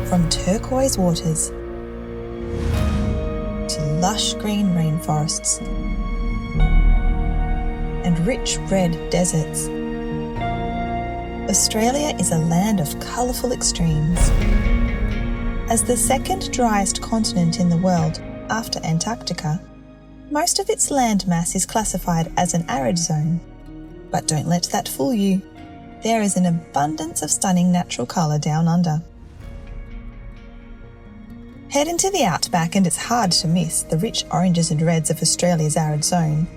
From turquoise waters to lush green rainforests and rich red deserts, Australia is a land of colourful extremes. As the second driest continent in the world after Antarctica, most of its landmass is classified as an arid zone. But don't let that fool you. There is an abundance of stunning natural colour down under. Head into the Outback and it's hard to miss the rich oranges and reds of Australia's arid zone.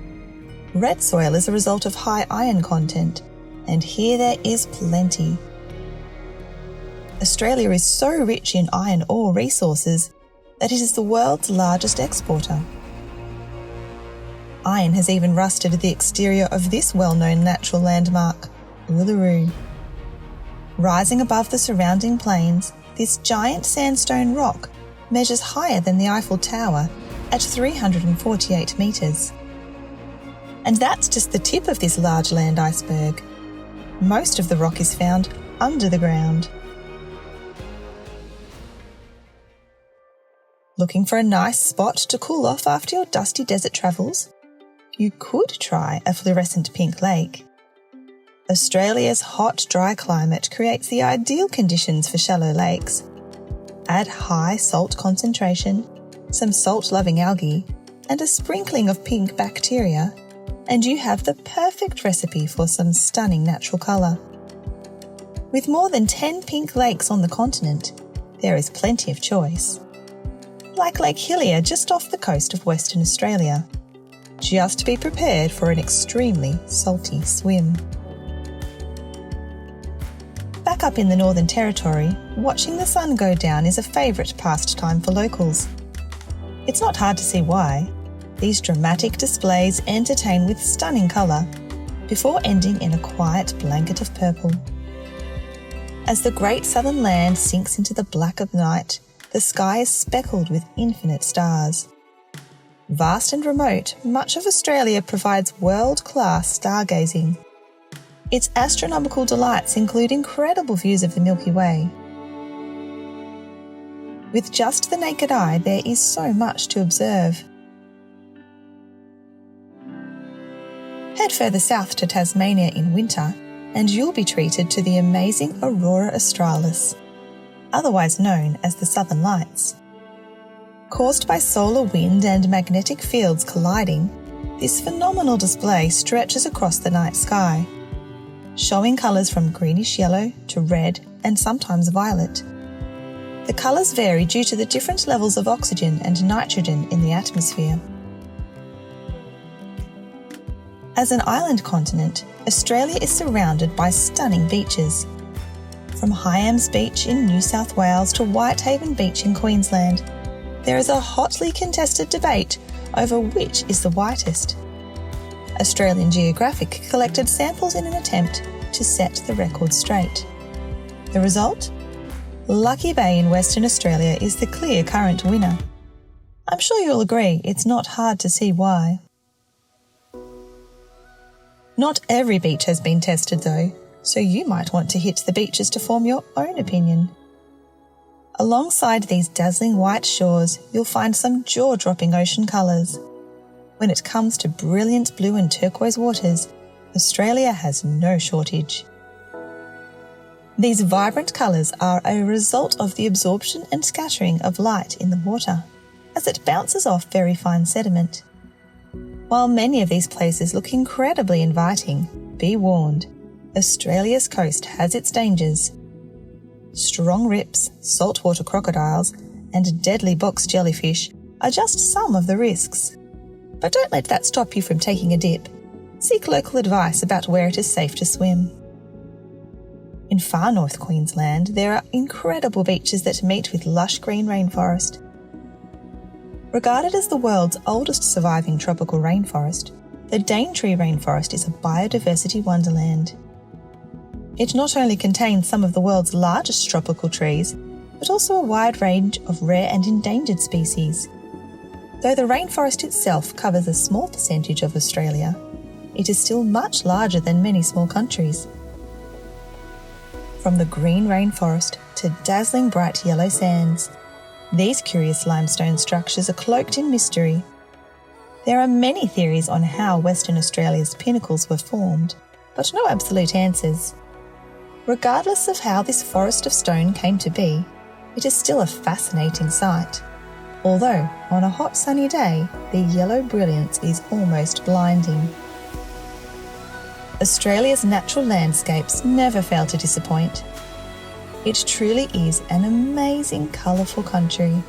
Red soil is a result of high iron content, and here there is plenty. Australia is so rich in iron ore resources that it is the world's largest exporter. Iron has even rusted the exterior of this well-known natural landmark, Uluru. Rising above the surrounding plains, this giant sandstone rock measures higher than the Eiffel Tower at 348 metres. And that's just the tip of this large land iceberg. Most of the rock is found under the ground. Looking for a nice spot to cool off after your dusty desert travels? You could try a fluorescent pink lake. Australia's hot, dry climate creates the ideal conditions for shallow lakes. Add high salt concentration, some salt-loving algae, and a sprinkling of pink bacteria, and you have the perfect recipe for some stunning natural colour. With more than 10 pink lakes on the continent, there is plenty of choice. Like Lake Hillier just off the coast of Western Australia. Just be prepared for an extremely salty swim. Back up in the Northern Territory, watching the sun go down is a favourite pastime for locals. It's not hard to see why. These dramatic displays entertain with stunning colour, before ending in a quiet blanket of purple. As the great southern land sinks into the black of night, the sky is speckled with infinite stars. Vast and remote, much of Australia provides world-class stargazing. Its astronomical delights include incredible views of the Milky Way. With just the naked eye, there is so much to observe. Head further south to Tasmania in winter, and you'll be treated to the amazing Aurora Australis, otherwise known as the Southern Lights. Caused by solar wind and magnetic fields colliding, this phenomenal display stretches across the night sky, showing colours from greenish yellow to red and sometimes violet. The colours vary due to the different levels of oxygen and nitrogen in the atmosphere. As an island continent, Australia is surrounded by stunning beaches. From Hyams Beach in New South Wales to Whitehaven Beach in Queensland, there is a hotly contested debate over which is the whitest. Australian Geographic collected samples in an attempt to set the record straight. The result? Lucky Bay in Western Australia is the clear current winner. I'm sure you'll agree it's not hard to see why. Not every beach has been tested though, so you might want to hit the beaches to form your own opinion. Alongside these dazzling white shores, you'll find some jaw-dropping ocean colours. When it comes to brilliant blue and turquoise waters, Australia has no shortage. These vibrant colours are a result of the absorption and scattering of light in the water, as it bounces off very fine sediment. While many of these places look incredibly inviting, be warned, Australia's coast has its dangers. Strong rips, saltwater crocodiles, and deadly box jellyfish are just some of the risks. But don't let that stop you from taking a dip. Seek local advice about where it is safe to swim. In far north Queensland, there are incredible beaches that meet with lush green rainforest. Regarded as the world's oldest surviving tropical rainforest, the Daintree Rainforest is a biodiversity wonderland. It not only contains some of the world's largest tropical trees, but also a wide range of rare and endangered species. Though the rainforest itself covers a small percentage of Australia, it is still much larger than many small countries. From the green rainforest to dazzling bright yellow sands, these curious limestone structures are cloaked in mystery. There are many theories on how Western Australia's pinnacles were formed, but no absolute answers. Regardless of how this forest of stone came to be, it is still a fascinating sight. Although, on a hot sunny day, the yellow brilliance is almost blinding. Australia's natural landscapes never fail to disappoint. It truly is an amazing, colourful country.